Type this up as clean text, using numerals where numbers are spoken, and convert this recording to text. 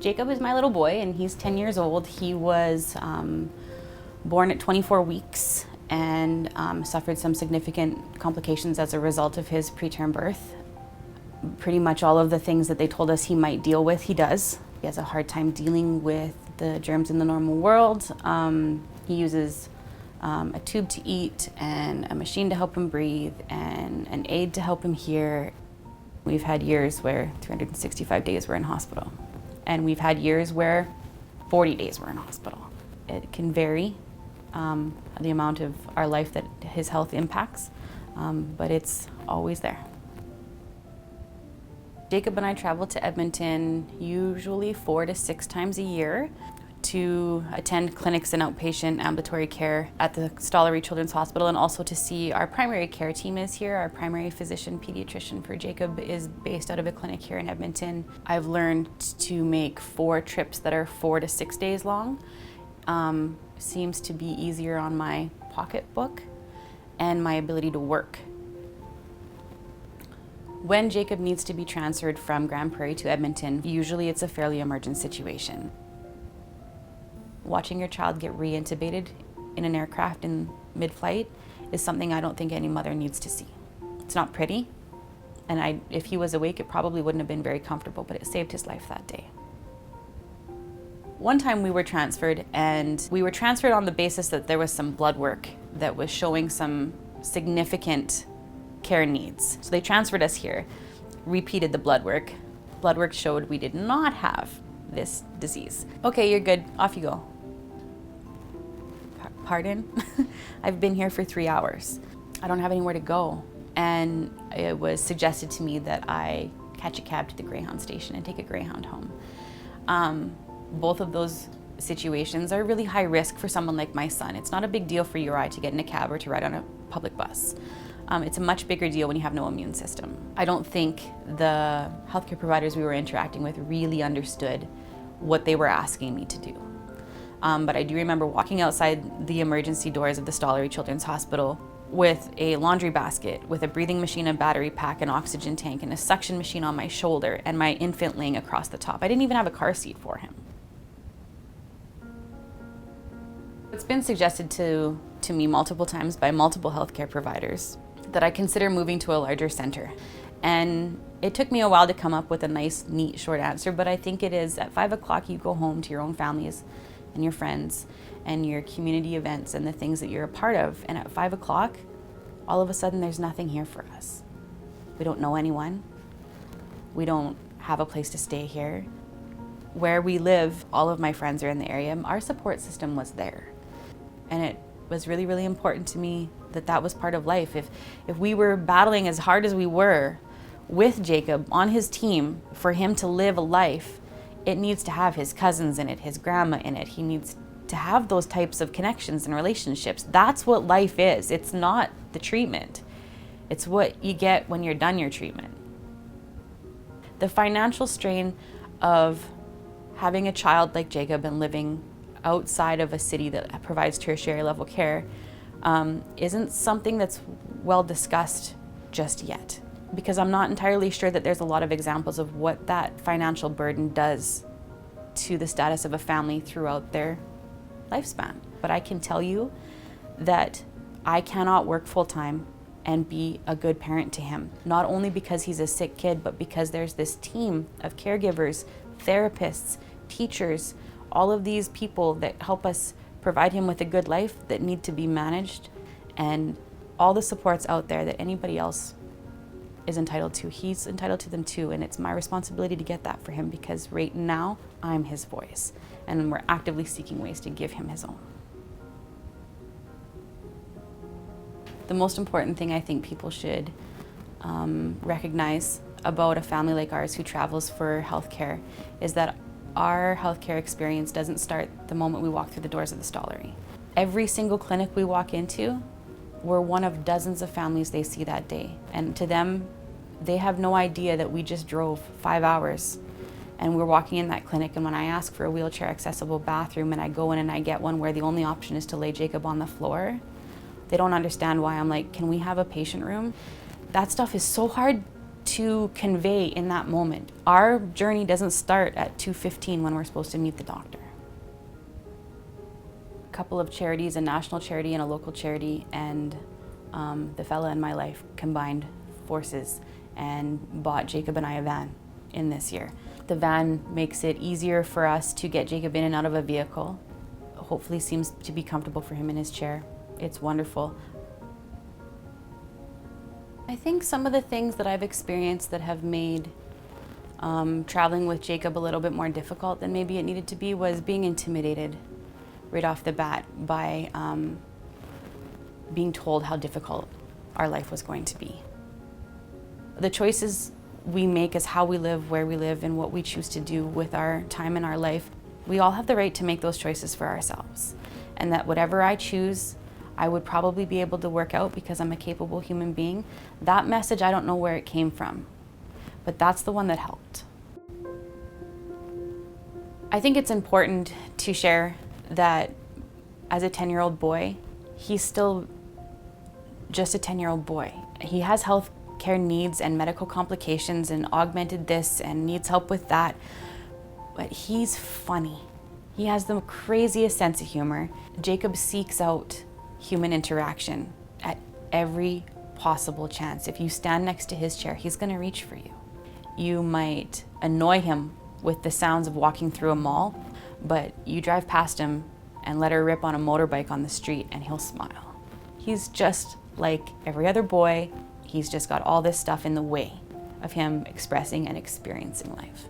Jacob is my little boy, and he's 10 years old. He was born at 24 weeks and suffered some significant complications as a result of his preterm birth. Pretty much all of the things that they told us he might deal with, he does. He has a hard time dealing with the germs in the normal world. He uses a tube to eat and a machine to help him breathe and an aid to help him hear. We've had years where 365 days we're in hospital, and we've had years where 40 days we're in hospital. It can vary, the amount of our life that his health impacts, but it's always there. Jacob and I travel to Edmonton usually 4 to 6 times a year to attend clinics and outpatient ambulatory care at the Stollery Children's Hospital, and also to see our primary care team is here. Our primary physician pediatrician for Jacob is based out of a clinic here in Edmonton. I've learned to make 4 trips that are 4 to 6 days long. Seems to be easier on my pocketbook and my ability to work. When Jacob needs to be transferred from Grand Prairie to Edmonton, usually it's a fairly emergent situation. Watching your child get re-intubated in an aircraft in mid-flight is something I don't think any mother needs to see. It's not pretty, and if he was awake, it probably wouldn't have been very comfortable, but it saved his life that day. One time we were transferred, and we were transferred on the basis that there was some blood work that was showing some significant care needs. So they transferred us here, repeated the blood work. Blood work showed we did not have this disease. Okay, you're good, off you go. Pardon? I've been here for 3 hours. I don't have anywhere to go. And it was suggested to me that I catch a cab to the Greyhound station and take a Greyhound home. Both of those situations are really high risk for someone like my son. It's not a big deal for you or I to get in a cab or to ride on a public bus. It's a much bigger deal when you have no immune system. I don't think the healthcare providers we were interacting with really understood what they were asking me to do. But I do remember walking outside the emergency doors of the Stollery Children's Hospital with a laundry basket, with a breathing machine, a battery pack, an oxygen tank, and a suction machine on my shoulder, and my infant laying across the top. I didn't even have a car seat for him. It's been suggested to me multiple times by multiple healthcare providers that I consider moving to a larger center. And it took me a while to come up with a nice, neat, short answer, but I think it is at 5 o'clock you go home to your own families and your friends and your community events and the things that you're a part of. And at 5 o'clock, all of a sudden there's nothing here for us. We don't know anyone. We don't have a place to stay here. Where we live, all of my friends are in the area. Our support system was there. And it was really, really important to me that that was part of life. If we were battling as hard as we were with Jacob on his team for him to live a life, it needs to have his cousins in it, his grandma in it. He needs to have those types of connections and relationships. That's what life is. It's not the treatment. It's what you get when you're done your treatment. The financial strain of having a child like Jacob and living outside of a city that provides tertiary level care isn't something that's well discussed just yet, because I'm not entirely sure that there's a lot of examples of what that financial burden does to the status of a family throughout their lifespan. But I can tell you that I cannot work full-time and be a good parent to him, not only because he's a sick kid, but because there's this team of caregivers, therapists, teachers, all of these people that help us provide him with a good life that need to be managed, and all the supports out there that anybody else is entitled to. He's entitled to them too, and it's my responsibility to get that for him, because right now I'm his voice and we're actively seeking ways to give him his own. The most important thing I think people should recognize about a family like ours who travels for healthcare is that our healthcare experience doesn't start the moment we walk through the doors of the Stollery. Every single clinic we walk into, we're one of dozens of families they see that day. And to them, they have no idea that we just drove 5 hours and we're walking in that clinic, and when I ask for a wheelchair accessible bathroom and I go in and I get one where the only option is to lay Jacob on the floor, they don't understand why I'm like, can we have a patient room? That stuff is so hard to convey in that moment. Our journey doesn't start at 2:15 when we're supposed to meet the doctor. A couple of charities, a national charity and a local charity, and the fella in my life combined forces and bought Jacob and I a van in this year. The van makes it easier for us to get Jacob in and out of a vehicle. Hopefully seems to be comfortable for him in his chair. It's wonderful. I think some of the things that I've experienced that have made traveling with Jacob a little bit more difficult than maybe it needed to be was being intimidated right off the bat by being told how difficult our life was going to be. The choices we make as how we live, where we live, and what we choose to do with our time in our life, we all have the right to make those choices for ourselves. And that whatever I choose, I would probably be able to work out because I'm a capable human being. That message, I don't know where it came from, but that's the one that helped. I think it's important to share that as a 10-year-old boy, he's still just a 10-year-old boy. He has health care needs and medical complications and augmented this and needs help with that, but he's funny. He has the craziest sense of humor. Jacob seeks out human interaction at every possible chance. If you stand next to his chair, he's gonna reach for you. You might annoy him with the sounds of walking through a mall, but you drive past him and let her rip on a motorbike on the street and he'll smile. He's just like every other boy. He's just got all this stuff in the way of him expressing and experiencing life.